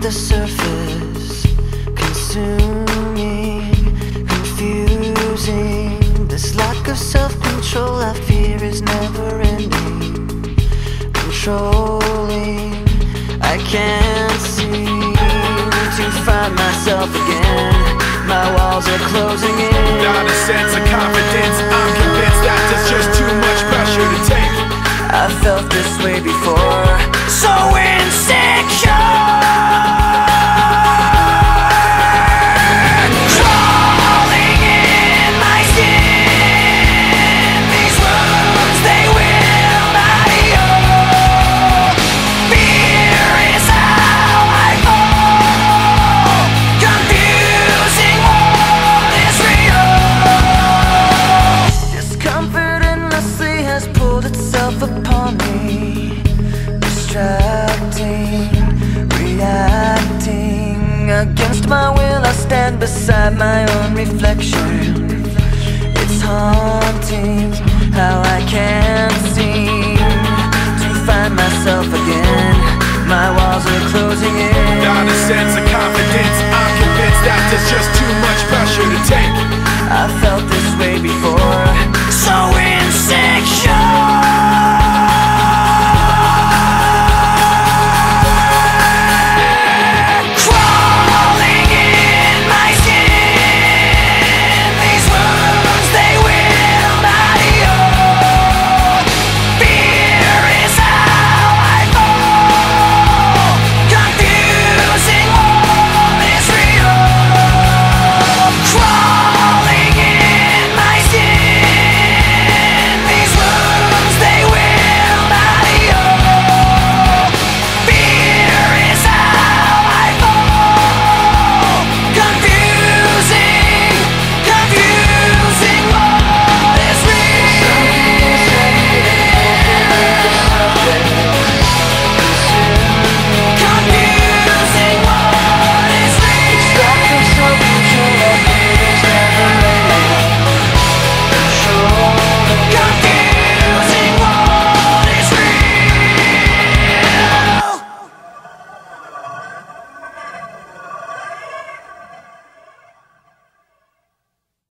the surface, consuming, confusing. This lack of self-control I fear is never ending, controlling. I can't seem to find myself again. My walls are closing in. Not a sense of confidence, I'm convinced that there's just too much pressure to take. I felt this way before, so insecure. Crawling in my skin, these wounds, they will not heal. Fear is how I fall, confusing what is real. Discomfort endlessly has pulled itself upon me, distracting, reacting. Against my will I stand beside my own reflection. It's haunting how I can't seem to find myself again. My walls are closing in. Not a sense of confidence, I'm convinced that there's just